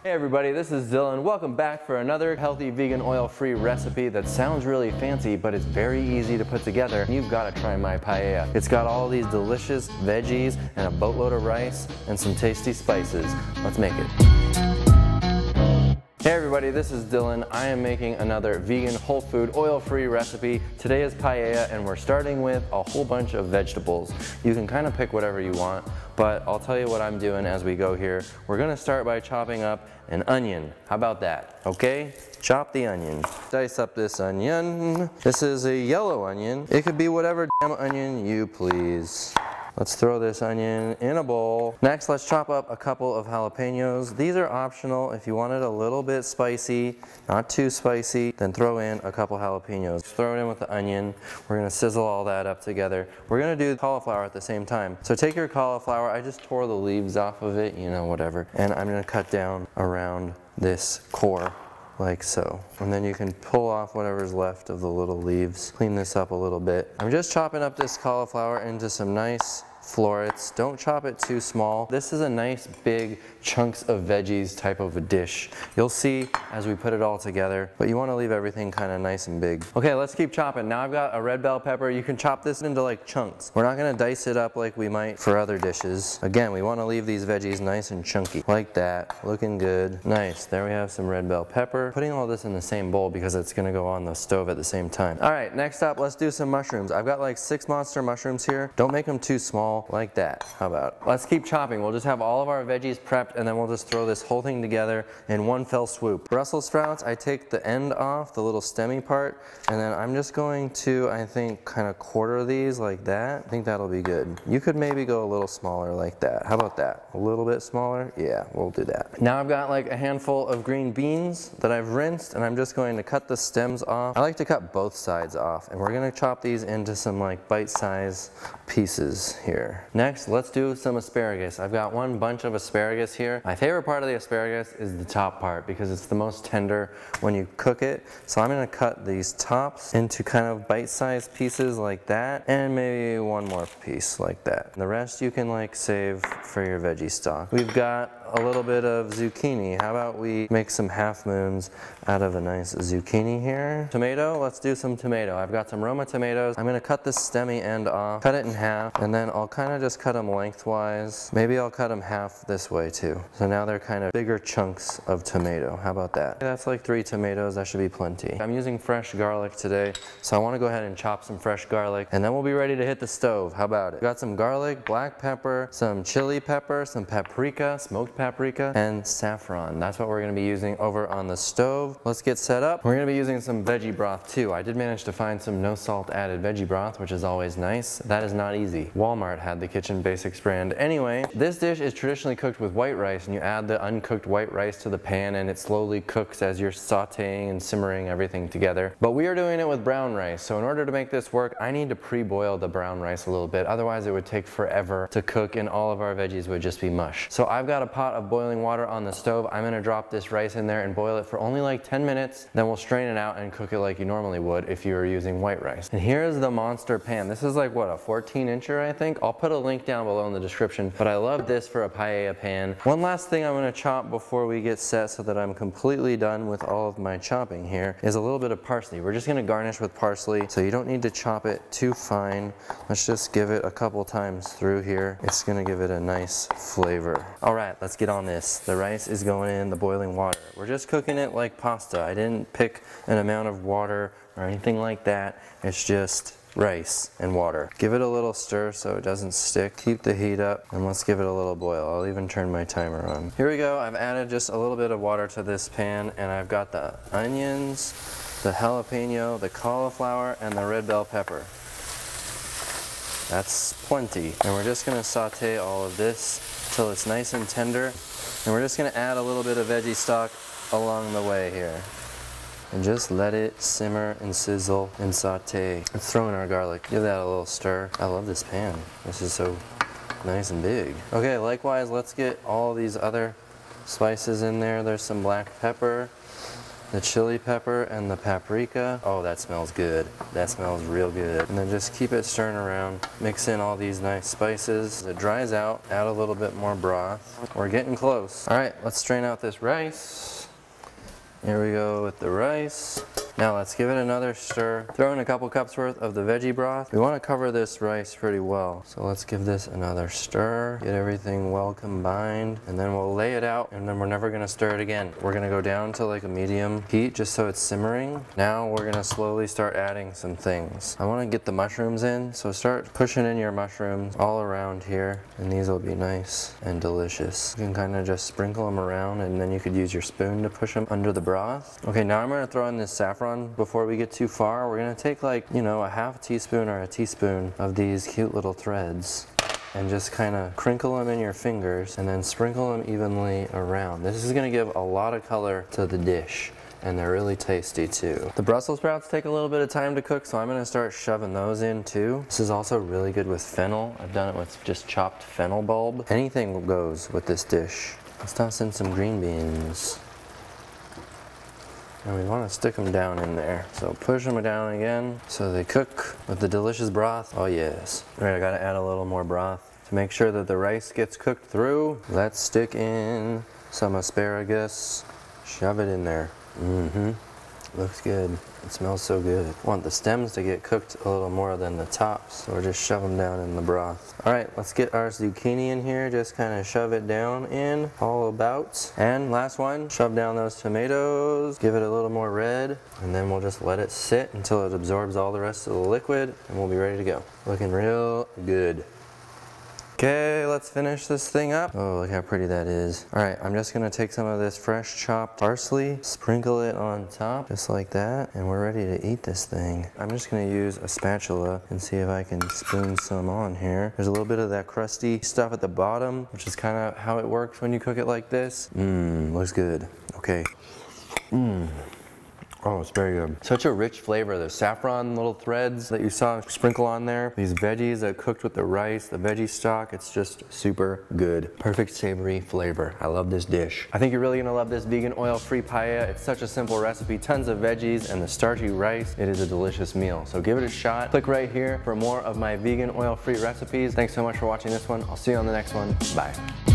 Hey everybody, this is Dylan. Welcome back for another healthy vegan oil-free recipe that sounds really fancy, but it's very easy to put together. You've got to try my paella. It's got all these delicious veggies and a boatload of rice and some tasty spices. Let's make it. Hey everybody, this is Dylan. I am making another vegan, whole food, oil-free recipe. Today is paella and we're starting with a whole bunch of vegetables. You can kind of pick whatever you want, but I'll tell you what I'm doing as we go here. We're gonna start by chopping up an onion. How about that? Okay? Chop the onion. Dice up this onion. This is a yellow onion. It could be whatever damn onion you please. Let's throw this onion in a bowl. Next, let's chop up a couple of jalapenos. These are optional. If you want it a little bit spicy, not too spicy, then throw in a couple jalapenos. Throw it in with the onion. We're gonna sizzle all that up together. We're gonna do cauliflower at the same time. So take your cauliflower. I just tore the leaves off of it, you know, whatever. And I'm gonna cut down around this core, like so. And then you can pull off whatever's left of the little leaves. Clean this up a little bit. I'm just chopping up this cauliflower into some nice florets. Don't chop it too small. This is a nice big chunks of veggies type of a dish. You'll see as we put it all together, but you want to leave everything kind of nice and big. Okay, let's keep chopping. Now I've got a red bell pepper. You can chop this into like chunks. We're not going to dice it up like we might for other dishes. Again, we want to leave these veggies nice and chunky. Like that. Looking good. Nice. There we have some red bell pepper. Putting all this in the same bowl because it's going to go on the stove at the same time. Alright, next up, let's do some mushrooms. I've got like 6 monster mushrooms here. Don't make them too small. Like that. How about? Let's keep chopping. We'll just have all of our veggies prepped and then we'll just throw this whole thing together in one fell swoop. Brussels sprouts, I take the end off, the little stemmy part, and then I'm just going to, I think, kind of quarter these like that. I think that'll be good. You could maybe go a little smaller like that. How about that? A little bit smaller? Yeah, we'll do that. Now I've got like a handful of green beans that I've rinsed and I'm just going to cut the stems off. I like to cut both sides off and we're going to chop these into some like bite-sized pieces here. Next, let's do some asparagus. I've got one bunch of asparagus here. My favorite part of the asparagus is the top part because it's the most tender when you cook it. So I'm going to cut these tops into kind of bite-sized pieces like that and maybe one more piece like that. The rest you can like save for your veggie stock. We've got a little bit of zucchini. How about we make some half moons out of a nice zucchini here. Tomato, let's do some tomato. I've got some Roma tomatoes. I'm going to cut the stemmy end off, cut it in half, and then I'll kind of just cut them lengthwise. Maybe I'll cut them half this way too. So now they're kind of bigger chunks of tomato. How about that? That's like 3 tomatoes. That should be plenty. I'm using fresh garlic today, so I want to go ahead and chop some fresh garlic, and then we'll be ready to hit the stove. How about it? Got some garlic, black pepper, some chili pepper, some paprika, smoked paprika, and saffron. That's what we're going to be using over on the stove. Let's get set up. We're going to be using some veggie broth too. I did manage to find some no salt added veggie broth, which is always nice. That is not easy. Walmart had the Kitchen Basics brand. Anyway, this dish is traditionally cooked with white rice, and you add the uncooked white rice to the pan and it slowly cooks as you're sauteing and simmering everything together. But we are doing it with brown rice, so in order to make this work, I need to pre-boil the brown rice a little bit. Otherwise it would take forever to cook and all of our veggies would just be mush. So I've got a pot of boiling water on the stove. I'm gonna drop this rice in there and boil it for only like 10 minutes. Then we'll strain it out and cook it like you normally would if you were using white rice. And here's the monster pan. This is like what, a 14-incher I think? I'll put a link down below in the description, but I love this for a paella pan. One last thing I'm gonna chop before we get set so that I'm completely done with all of my chopping here is a little bit of parsley. We're just gonna garnish with parsley, so you don't need to chop it too fine. Let's just give it a couple times through here. It's gonna give it a nice flavor. All right, let's get on this. The rice is going in the boiling water. We're just cooking it like pasta. I didn't pick an amount of water or anything like that. It's just rice and water. Give it a little stir so it doesn't stick. Keep the heat up and let's give it a little boil. I'll even turn my timer on. Here we go. I've added just a little bit of water to this pan and I've got the onions, the jalapeno, the cauliflower, and the red bell pepper. That's plenty. And we're just gonna saute all of this till it's nice and tender. And we're just gonna add a little bit of veggie stock along the way here. And just let it simmer and sizzle and saute. Let's throw in our garlic. Give that a little stir. I love this pan. This is so nice and big. Okay, likewise, let's get all these other spices in there. There's some black pepper. the chili pepper and the paprika. Oh, that smells good. That smells real good. And then just keep it stirring around. Mix in all these nice spices. As it dries out, add a little bit more broth. We're getting close. All right, let's strain out this rice. Here we go with the rice. Now let's give it another stir. Throw in a couple cups worth of the veggie broth. We want to cover this rice pretty well. So let's give this another stir. Get everything well combined. And then we'll lay it out, and then we're never going to stir it again. We're going to go down to like a medium heat just so it's simmering. Now we're going to slowly start adding some things. I want to get the mushrooms in. So start pushing in your mushrooms all around here. And these will be nice and delicious. You can kind of just sprinkle them around, and then you could use your spoon to push them under the broth. Okay, now I'm going to throw in this saffron. Before we get too far, we're gonna take like, you know, a half teaspoon or a teaspoon of these cute little threads and just kind of crinkle them in your fingers and then sprinkle them evenly around. This is gonna give a lot of color to the dish, and they're really tasty too. The Brussels sprouts take a little bit of time to cook, so I'm gonna start shoving those in too. This is also really good with fennel. I've done it with just chopped fennel bulb. Anything goes with this dish. Let's toss in some green beans. And we want to stick them down in there. So push them down again so they cook with the delicious broth. Oh yes. All right, I gotta add a little more broth to make sure that the rice gets cooked through. Let's stick in some asparagus. Shove it in there. Looks good. It smells so good. I want the stems to get cooked a little more than the tops, so we're just shove them down in the broth. All right, let's get our zucchini in here. Just kind of shove it down in all about. And last one, shove down those tomatoes. Give it a little more red, and then we'll just let it sit until it absorbs all the rest of the liquid, and we'll be ready to go. Looking real good. Okay, let's finish this thing up. Oh, look how pretty that is. All right, I'm just gonna take some of this fresh chopped parsley, sprinkle it on top, just like that, and we're ready to eat this thing. I'm just gonna use a spatula and see if I can spoon some on here. There's a little bit of that crusty stuff at the bottom, which is kind of how it works when you cook it like this. Looks good. Okay. Oh, it's very good. Such a rich flavor. The saffron little threads that you saw sprinkle on there. These veggies that cooked with the rice, the veggie stock, it's just super good. Perfect savory flavor. I love this dish. I think you're really gonna love this vegan oil-free paella. It's such a simple recipe, tons of veggies and the starchy rice. It is a delicious meal. So give it a shot. Click right here for more of my vegan oil-free recipes. Thanks so much for watching this one. I'll see you on the next one. Bye.